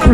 Hello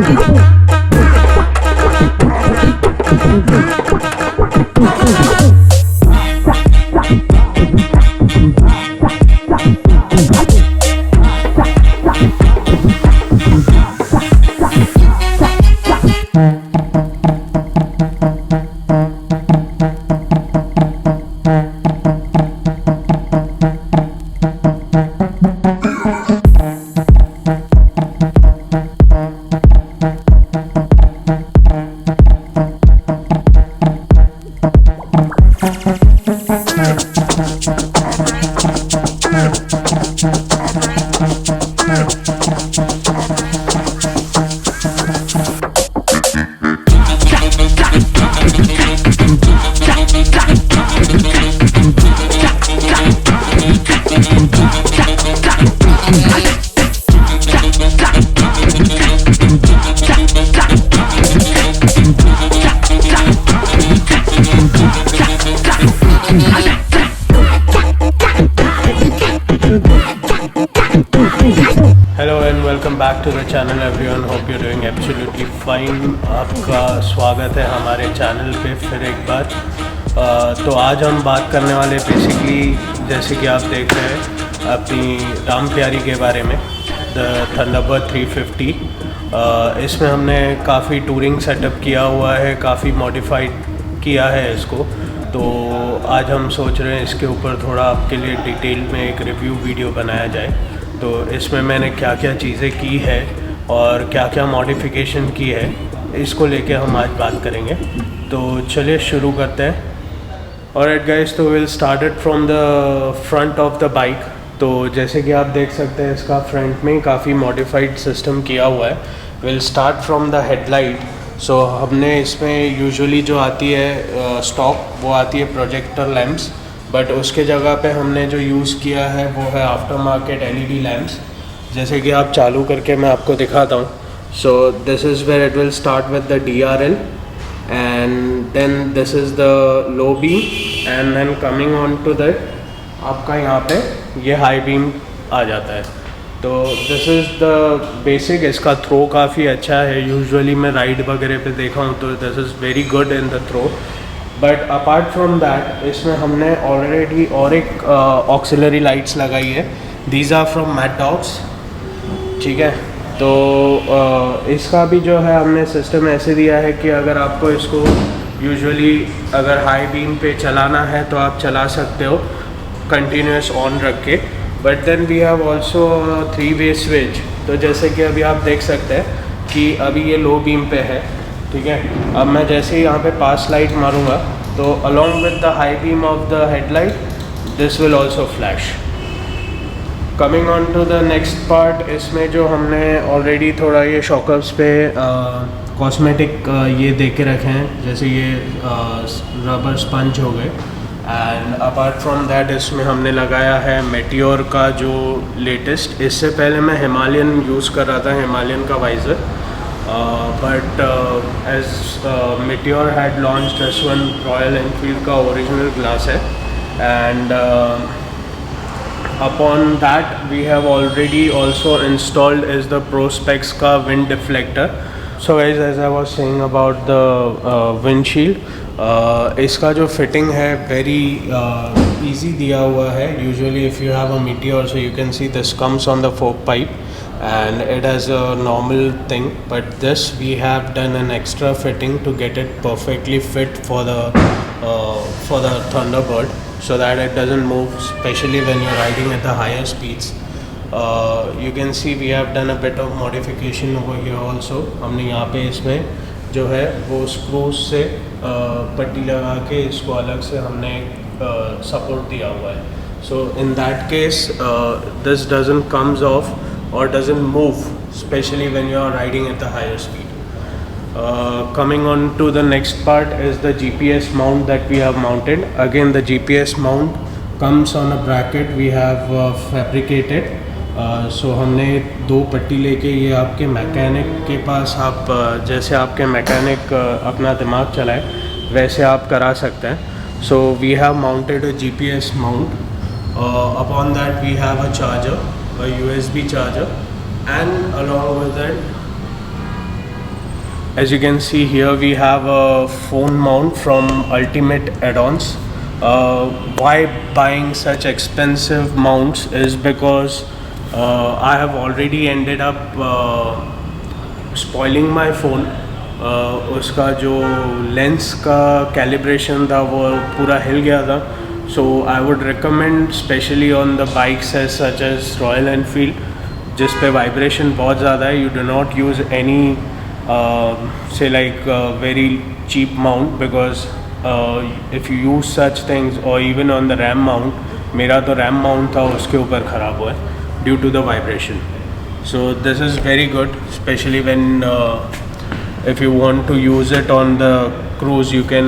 and welcome back to the channel everyone, hope you doing absolutely fine. आपका स्वागत है हमारे channel पे फिर एक बार। तो आज हम बात करने वाले बेसिकली, जैसे कि आप देख रहे हैं, अपनी राम प्यारी के बारे में, द थंडरबर्ड 350। इसमें हमने काफ़ी टूरिंग सेटअप किया हुआ है, काफ़ी मॉडिफाइड किया है इसको। तो आज हम सोच रहे हैं इसके ऊपर थोड़ा आपके लिए डिटेल में एक रिव्यू वीडियो बनाया जाए। तो इसमें मैंने क्या क्या चीज़ें की है और क्या क्या मॉडिफिकेशन की है, इसको लेके हम आज बात करेंगे। तो चलिए शुरू करते हैं। ऑलराइट गाइस, तो will started from the front of the bike. तो जैसे कि आप देख सकते हैं, इसका फ्रंट में काफ़ी मॉडिफाइड सिस्टम किया हुआ है। Will start from the headlight. So हमने इसमें यूजुअली जो आती है स्टॉक, वो आती है प्रोजेक्टर लैंप्स, बट उसके जगह पे हमने जो यूज़ किया है वो है आफ्टर मार्केट LED लैंप्स। जैसे कि आप चालू करके मैं आपको दिखाता हूँ। So this is where it will start with the DRL and then this is the low beam and then coming on to that आपका यहाँ पे ये हाई बीम आ जाता है। तो दिस इज़ द बेसिक। इसका थ्रो काफ़ी अच्छा है। यूजुअली मैं राइड वगैरह पे देखा हूँ तो this is very good in the throw. But apart from that, इसमें हमने ऑलरेडी और एक ऑक्सिलरी लाइट्स लगाई है। These are from Mad Dogs, ठीक है। तो इसका भी जो है हमने सिस्टम ऐसे दिया है कि अगर आपको इसको यूजुअली अगर हाई बीम पे चलाना है तो आप चला सकते हो कंटिन्यूस ऑन रख के। But then we have also 3-वे स्विच। तो जैसे कि अभी आप देख सकते हैं कि अभी ये लो बीम पे है, ठीक है। अब मैं जैसे ही यहाँ पे पास लाइट मारूंगा तो along with the high beam of the headlight this will also flash. Coming on to the next part, इसमें जो हमने ऑलरेडी थोड़ा ये शॉकअप्स पे कॉस्मेटिक ये दे के रखे हैं, जैसे ये रबर स्पंज हो गए। एंड अपार्ट फ्रॉम दैट, इसमें हमने लगाया है मेटियोर का जो लेटेस्ट। इससे पहले मैं हिमालयन यूज़ कर रहा था, हिमालयन का visor. But as Meteor had launched this one, Royal Enfield का original glass है, and upon that we have already also installed is the Pro Specs का wind deflector. So guys, as I was saying about the windshield, इसका जो fitting है very easy दिया हुआ है। Usually if you have a Meteor, so you can see this comes on the fork pipe and it has a normal thing, but this we have done an extra fitting to get it perfectly fit for the Thunderbird, so that it doesn't move, especially when you're riding at the higher speeds. You can see we have done a bit of modification over here also. हमने यहाँ पे इसमें जो है वो screws से पट्टी लगा के इसको अलग से हमने सपोर्ट दिया हुआ है। So in that case this doesn't comes off or doesn't move, especially when you are riding at the higher speed. Coming on to the next part is the GPS mount that we have mounted. Again, the GPS mount comes on a bracket we have fabricated. So हमने दो पट्टी लेके ये आपके mechanic के पास, आप जैसे आपके मैकेनिक अपना दिमाग चलाए वैसे आप करा सकते हैं। So we have mounted a GPS mount. Upon that we have a charger, a USB charger, and along with it As you can see here, we have a phone mount from Ultimate Add-ons. Why buying such expensive mounts is because I have already ended up spoiling my phone. उसका जो lens का calibration था वो पूरा हिल गया था. So I would recommend, especially on the bikes as such as Royal Enfield, जिस पे वाइब्रेशन बहुत ज़्यादा है, you do not use any say like very cheap mount, because if you use such things, or even on the RAM mount, मेरा तो RAM mount था उसके ऊपर ख़राब हुआ है due to the vibration. So this is very good, especially when if you want to use it on the cruise, you can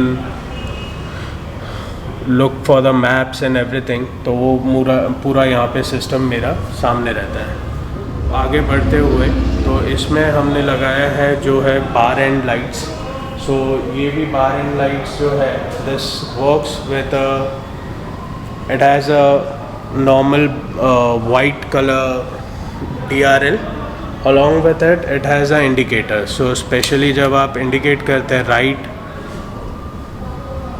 look for the maps and everything. तो वो पूरा यहाँ पे सिस्टम मेरा सामने रहता है. आगे बढ़ते हुए तो इसमें हमने लगाया है जो है बार एंड लाइट्स. सो ये भी बार एंड लाइट्स जो है, this works with it has a normal white colour DRL. Along with it it has a indicator. So specially जब आप इंडिकेट करते हैं राइट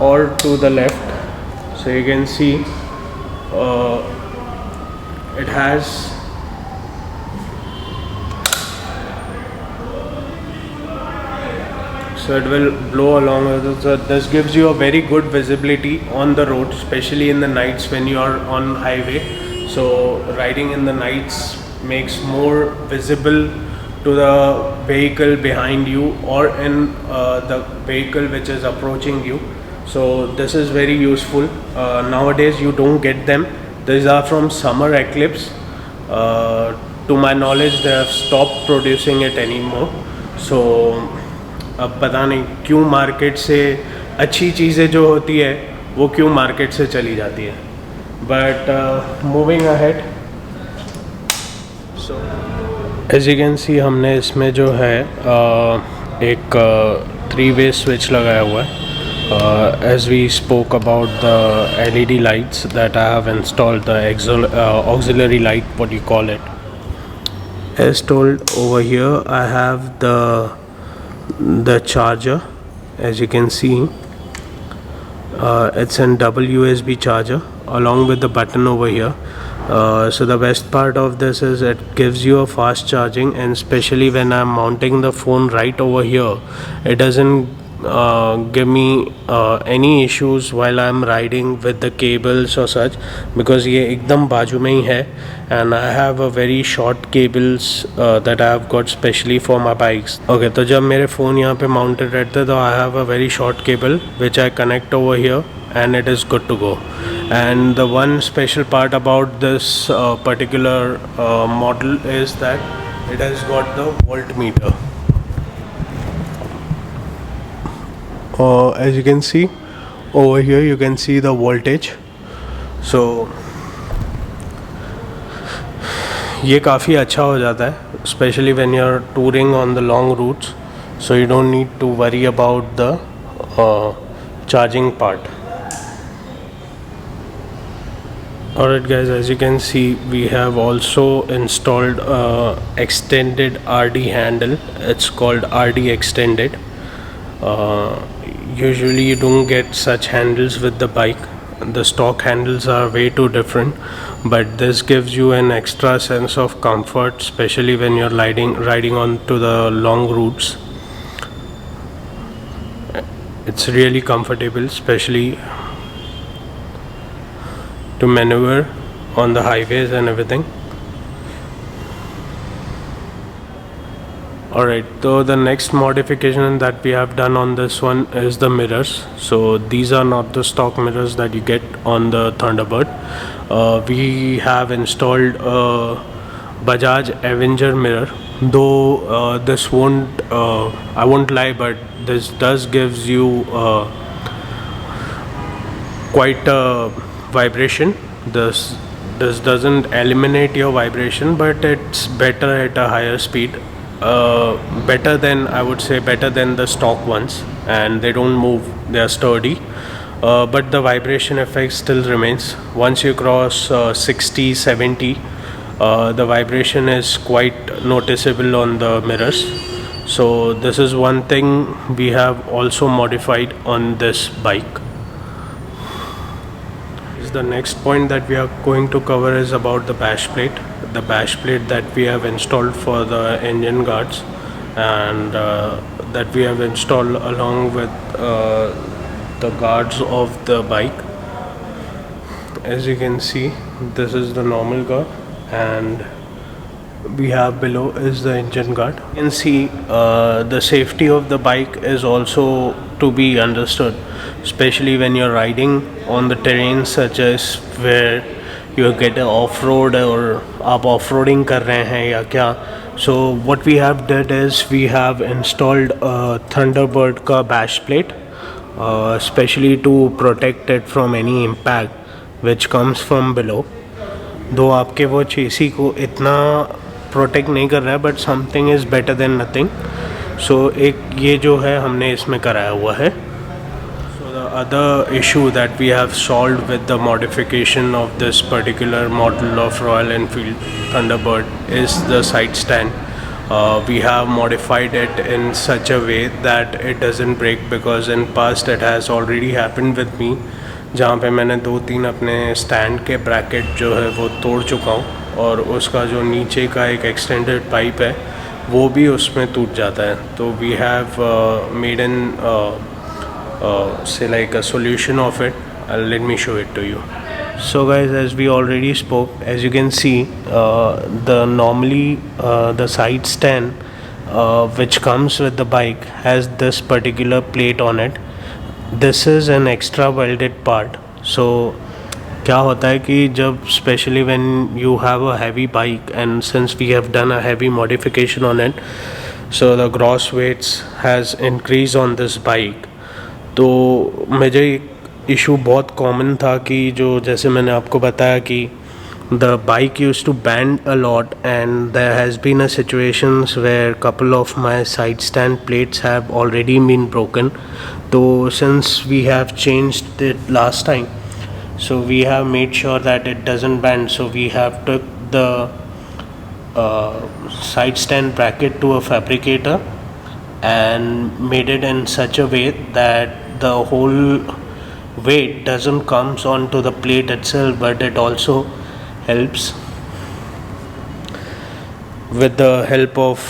और to the left, so you can see it has so it will blow along. So this gives you a very good visibility on the road, especially in the nights when you are on highway. So riding in the nights makes more visible to the vehicle behind you, or in the vehicle which is approaching you. So this is very useful. Nowadays you don't get them. These are from summer eclipse. To my knowledge they have stopped producing it anymore. So अब पता नहीं क्यों market से अच्छी चीज़ें जो होती है वो क्यों मार्केट से चली जाती है. But moving ahead, so as you can see हमने इसमें जो है एक 3-way स्विच लगाया हुआ है. As we spoke about the LED lights that I have installed, the auxiliary light, what you call it. As told over here, I have the charger. As you can see, it's an double USB charger along with the button over here. So the best part of this is it gives you a fast charging, and especially when I'm mounting the phone right over here, it doesn't give me any issues while I'm riding with the cables or such, because ये एकदम बाजू में ही है, and I have a very short cables that I have got specially for my bikes. Okay, तो जब मेरे phone यहाँ पे mounted रहते तो I have a very short cable which I connect over here, and it is good to go. And the one special part about this particular model is that it has got the voltmeter. As you can see over here, you can see the voltage. So ये काफ़ी अच्छा हो जाता है, especially when you are touring on the long routes, so you don't need to worry about the charging part. Alright guys, as you can see, we have also installed extended RD handle. It's called RD extended. Usually you don't get such handles with the bike. The stock handles are way too different, but this gives you an extra sense of comfort, especially when you're riding on to the long routes. It's really comfortable, especially to maneuver on the highways and everything. Alright, so the next modification that we have done on this one is the mirrors. So these are not the stock mirrors that you get on the Thunderbird. We have installed a Bajaj Avenger mirror, though this won't, I won't lie, but this does gives you quite a vibration. This doesn't eliminate your vibration, but it's better at a higher speed. Better than, I would say, better than the stock ones, and they don't move, they are sturdy, but the vibration effect still remains. Once you cross 60-70, the vibration is quite noticeable on the mirrors. So this is one thing we have also modified on this bike. The next point that we are going to cover is about the bash plate. The bash plate that we have installed for the engine guards, and that we have installed along with the guards of the bike. As you can see, this is the normal guard, and we have below is the engine guard. You can see the safety of the bike is also to be understood, especially when you're riding on the terrain such as where you get off-road or आप off-roading कर रहे हैं या क्या. So what we have did is we have installed a Thunderbird का bash plate, especially to protect it from any impact which comes from below. दो आपके वो चेसी को इतना प्रोटेक्ट नहीं कर रहा है, but something is better than nothing. So एक ये जो है हमने इसमें कराया हुआ है. So the other issue that we have solved with the modification of this particular model of Royal Enfield Thunderbird is the side stand. We have modified it in such a way that it doesn't break, because in past it has already happened with me, जहाँ पे मैंने 2-3 अपने stand के bracket जो है वो तोड़ चुका हूँ, और उसका जो नीचे का एक एक्सटेंडेड पाइप है वो भी उसमें टूट जाता है. तो we have made an say like a solution of it. Let me show it to you. So guys, as we already spoke, as you can see, the normally the side stand which comes with the bike has this particular plate on it. This is an extra welded part. So क्या होता है कि जब specially when you have a heavy bike, and since we have done a heavy modification on it, so the gross weights has increase on this bike. तो मुझे issue बहुत common था कि जो जैसे मैंने आपको बताया कि the bike used to bend a lot, and there has been a situations where couple of my side stand plates have already been broken. So since we have changed it last time, so we have made sure that it doesn't bend. So we have took the side stand bracket to a fabricator and made it in such a way that the whole weight doesn't comes onto the plate itself, but it also helps with the help of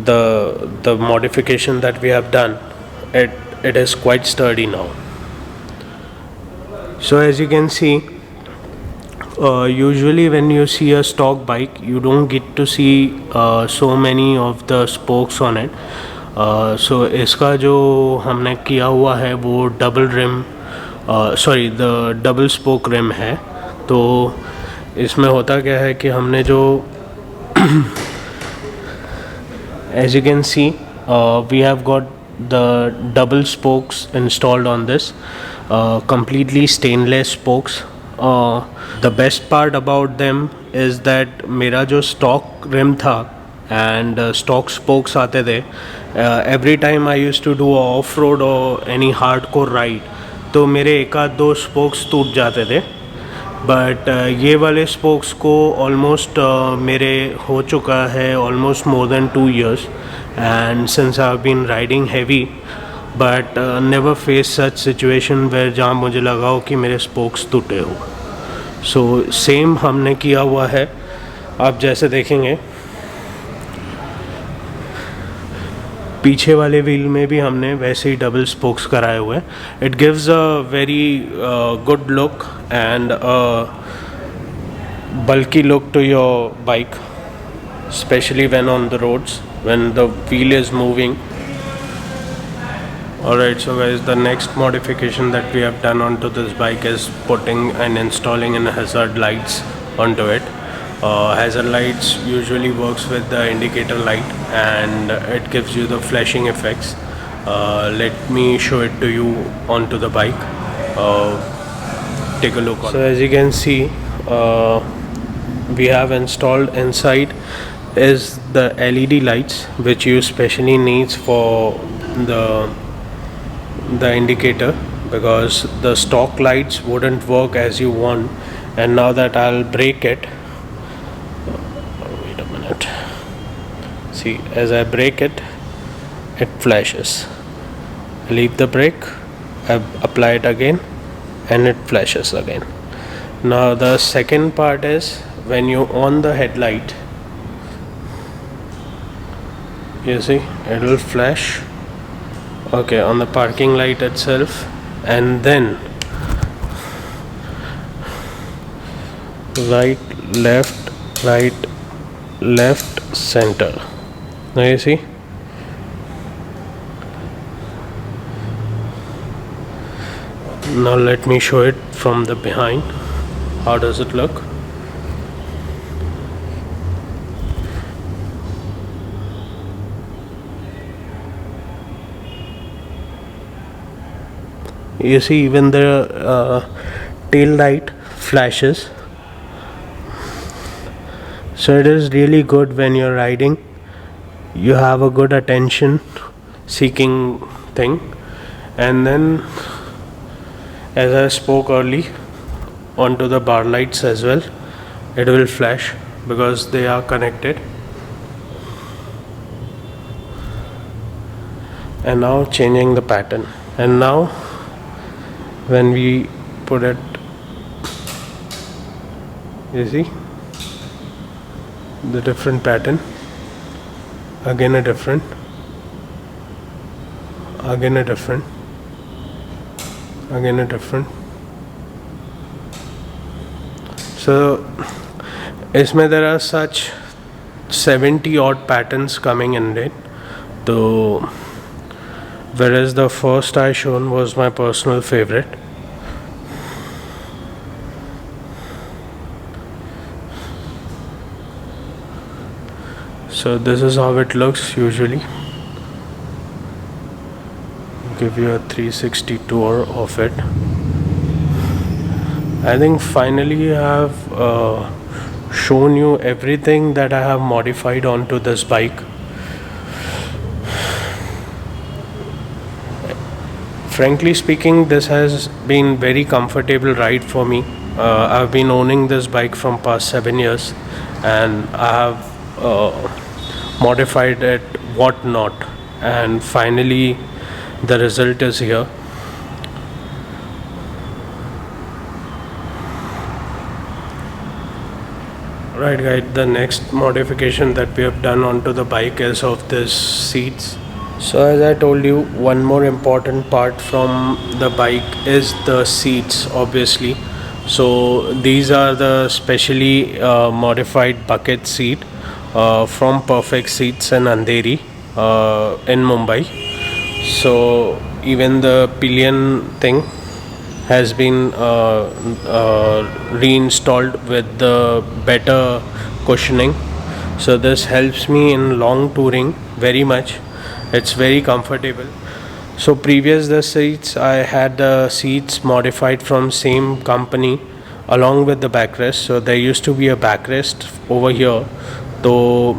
the modification that we have done. It is quite sturdy now. So as you can see, usually when you see a stock bike, you don't get to see so many of the spokes on it. So इसका जो हमने किया हुआ है वो double rim the double spoke rim है. तो इसमें होता क्या है कि हमने जो as you can see, we have got the double spokes installed on this, completely stainless spokes. The best part about them is that मेरा जो stock rim था and stock spokes आते थे, every time I used to do a off-road or any hardcore ride, तो मेरे एक आध 2 spokes टूट जाते थे. बट ये वाले स्पोक्स को ऑलमोस्ट मेरे हो चुका है almost more than 2 years, and since I have been riding heavy, but never face such situation where जहाँ मुझे लगा हो कि मेरे स्पोक्स टूटे हो. सो सेम हमने किया हुआ है. आप जैसे देखेंगे पीछे वाले व्हील में भी हमने वैसे ही डबल स्पोक्स कराए हुए हैं. It gives a very good look and bulky look to your bike, especially when on the roads, when the wheel is moving. Alright, so guys, the next modification that we have done onto this bike is putting and installing in hazard lights onto it. Hazard lights usually works with the indicator light, and it gives you the flashing effects. Let me show it to you onto the bike. Take a look. So as you can see, we have installed inside is the LED lights, which you specially needs for the indicator, because the stock lights wouldn't work as you want. And now that I'll break it, wait a minute. See, as I brake it, it flashes. Leave the brake, I apply it again, and it flashes again. Now the second part is when you on the headlight, you see it will flash, okay, on the parking light itself, and then right, left, center. Now you see, now let me show it from the behind. How does it look? You see, even the tail light flashes. So it is really good when you're riding. You have a good attention seeking thing. And then, as I spoke early, onto the bar lights as well, it will flash because they are connected. And now changing the pattern, and now when we put it, you see the different pattern, again a different, again a different, again a different. So इसमें there are such 70 odd patterns coming in it. So whereas the first I shown was my personal favorite. So this is how it looks usually. Give you a 360 tour of it. I think finally I have shown you everything that I have modified onto this bike. Frankly speaking, this has been very comfortable ride for me. I've been owning this bike from past 7 years, and I have modified it whatnot, and finally the result is here. Right guys, the next modification that we have done onto the bike is of this seats. So as I told you, one more important part from the bike is the seats, obviously. So these are the specially modified bucket seat from Perfect Seats in Andheri in Mumbai. So even the pillion thing has been reinstalled with the better cushioning. So this helps me in long touring very much. It's very comfortable. So previous the seats, I had the seats modified from same company along with the backrest. So there used to be a backrest over here, though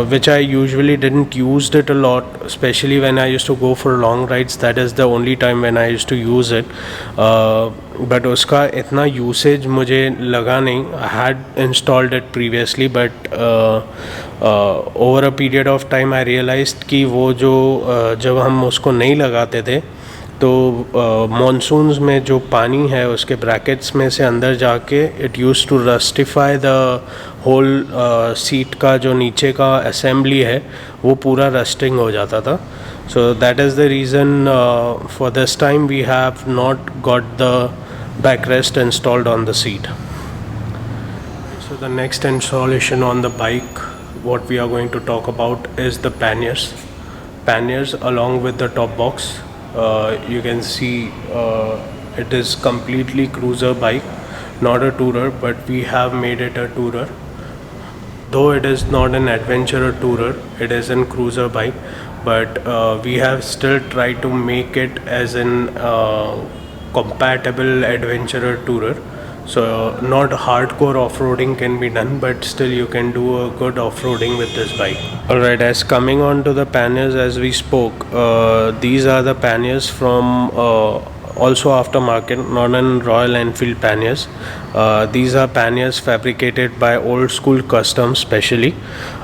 which I usually didn't use it a lot, especially when I used to go for long rides. That is the only time when I used to use it, but उसका इतना usage मुझे लगा नहीं. I had installed it previously, but over a period of time I realized कि वो जो जब हम उसको नहीं लगाते थे तो मानसून्स में जो पानी है उसके ब्रैकेट्स में से अंदर जाके it used to rustify the whole seat का जो नीचे का असेंबली है वो पूरा रस्टिंग हो जाता था. So that is the reason for this time we have not got the backrest installed on the seat. So the next installation on the bike, what we are going to talk about is the panniers along with the top box. You can see it is completely cruiser bike, not a tourer, but we have made it a tourer. Though it is not an adventurer tourer, it is a cruiser bike, but we have still tried to make it as an compatible adventurer tourer. So not hardcore off-roading can be done, but still you can do a good off-roading with this bike. Alright, as coming on to the panniers, as we spoke, these are the panniers from also aftermarket, not in Royal Enfield panniers. These are panniers fabricated by Old School Customs specially.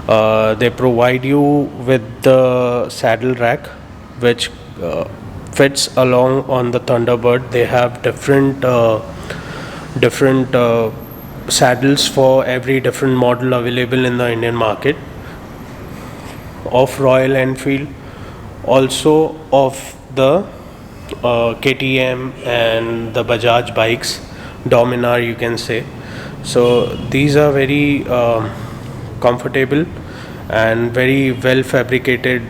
They provide you with the saddle rack, which fits along on the Thunderbird. They have different saddles for every different model available in the Indian market of Royal Enfield, also of the KTM and the Bajaj bikes, Dominar you can say. So these are very comfortable and very well fabricated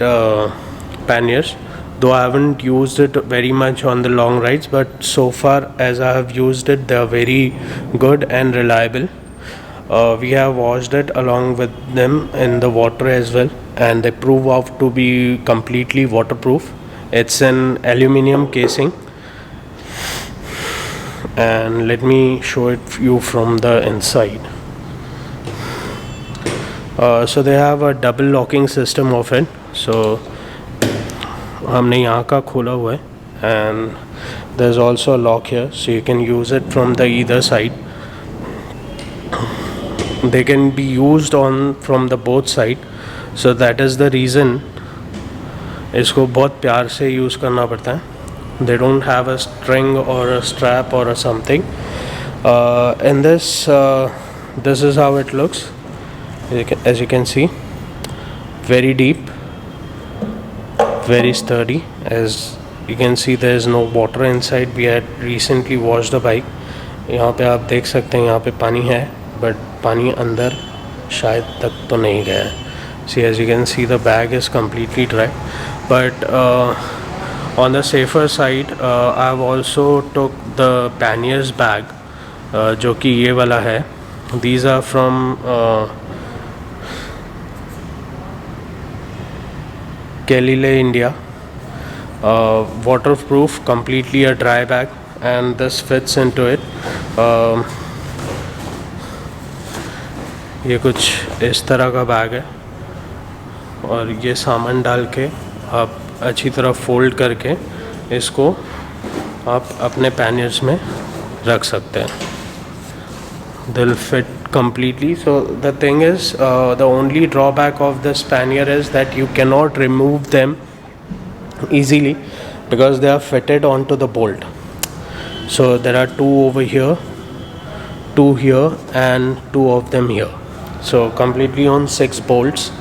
panniers. Though I haven't used it very much on the long rides, but so far as I have used it, they are very good and reliable. We have washed it along with them in the water as well, and they prove out to be completely waterproof. It's an aluminium casing, and let me show it you from the inside. So they have a double locking system of it. So हमने यहाँ का खोला हुआ है, and there's also a lock here, so you can use it from the either side. They can be used on from the both side, so that is the reason इसको बहुत प्यार से यूज़ करना पड़ता है. They don't have a string or a strap or a something. In this is how it looks. As you can see, very deep, very sturdy. As you can see, there is no water inside. We had recently washed the bike. यहाँ पे आप देख सकते हैं, यहाँ पे पानी है, but पानी अंदर शायद तक तो नहीं गया है. See, as you can see, the bag is completely dry. But on the safer side, I've also took the Panniers bag, जो कि ये वाला है. These are from Kelile, India. Waterproof, completely a dry bag, and this fits into it. ये कुछ इस तरह का बैग है, और ये सामान डाल के आप अच्छी तरह फोल्ड करके इसको आप अपने पैनियर्स में रख सकते हैं. They'll fit completely. So the thing is, the only drawback of this pannier is that you cannot remove them easily because they are fitted onto the bolt. So there are two over here, two here, and two of them here. So completely on 6 bolts.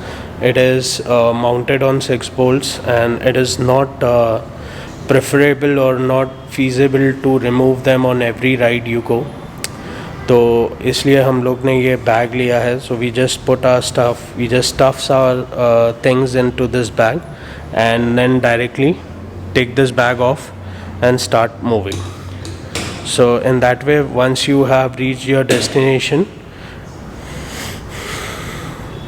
It is mounted on 6 bolts, and it is not preferable or not feasible to remove them on every ride you go. तो इसलिए हम लोग ने ये bag लिया है. So we just put our stuff, we just stuffs our things into this bag, and then directly take this bag off and start moving. So in that way, once you have reached your destination,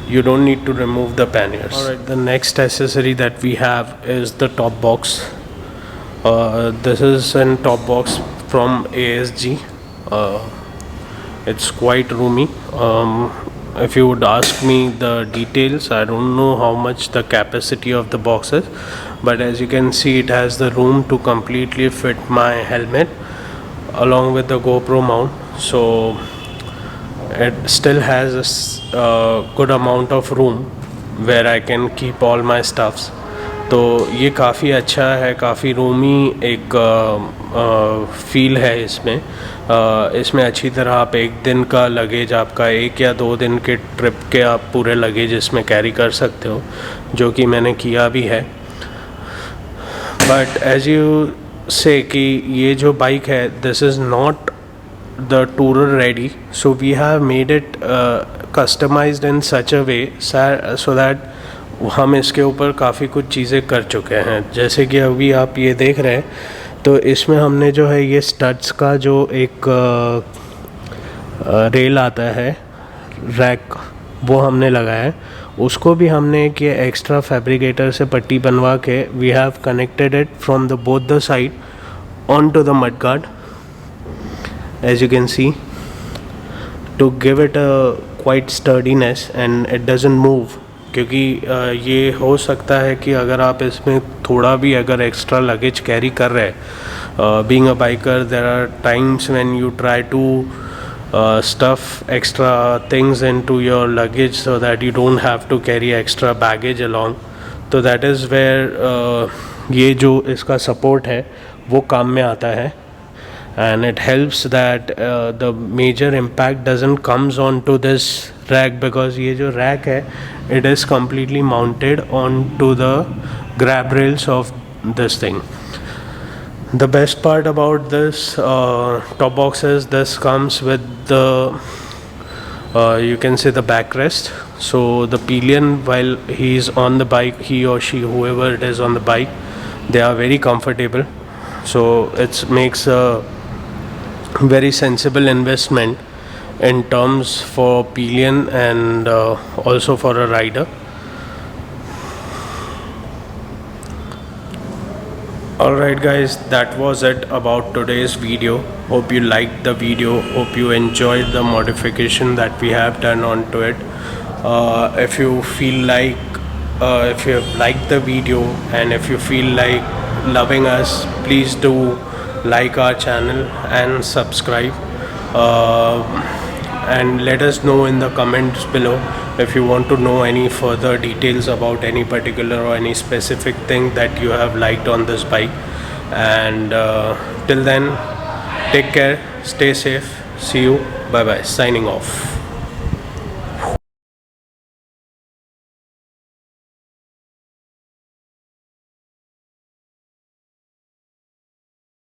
you don't need to remove the panniers. Alright, the next accessory that we have is the top box. This is a top box from ASG. It's quite roomy. If you would ask me the details, I don't know how much the capacity of the box is, but as you can see, it has the room to completely fit my helmet along with the GoPro mount. So it still has a good amount of room where I can keep all my stuffs. तो ये काफ़ी अच्छा है, काफ़ी रूमी एक feel है इसमें. इसमें अच्छी तरह आप एक दिन का लगेज, आपका 1 या 2 दिन के ट्रिप के आप पूरे लगेज इसमें कैरी कर सकते हो, जो कि मैंने किया भी है. बट एज यू से कि ये जो बाइक है, this is not the tourer ready, so we have made it customized in such a way so that हम इसके ऊपर काफ़ी कुछ चीज़ें कर चुके हैं. जैसे कि अभी आप ये देख रहे हैं, तो इसमें हमने जो है ये स्टड्स का जो एक रेल आता है, रैक, वो हमने लगाया है. उसको भी हमने एक ये एक्स्ट्रा फैब्रिकेटर से पट्टी बनवा के we have connected it from the both the side on to the mud guard, as you can see, to give it a quite sturdiness and it doesn't move. क्योंकि ये हो सकता है कि अगर आप इसमें थोड़ा भी अगर एक्स्ट्रा लगेज कैरी कर रहे हैं, being a biker, there are times when you try to stuff extra things into your luggage so that you don't have to carry extra baggage along. तो that is where ये जो इसका support है वो काम में आता है, and it helps that the major impact doesn't comes onto this rack, because ये जो rack है it is completely mounted onto the grab rails of this thing. The best part about this top box is this comes with the you can say the backrest. So the pillion, while he is on the bike, he or she, whoever it is on the bike, they are very comfortable. So it makes a very sensible investment in terms for pillion and also for a rider. Alright guys, that was it about today's video. Hope you liked the video, hope you enjoyed the modification that we have done onto it. If you feel like if you have liked the video and if you feel like loving us, please do like our channel and subscribe, and let us know in the comments below if you want to know any further details about any particular or any specific thing that you have liked on this bike. And till then, take care, stay safe, see you, bye bye, signing off.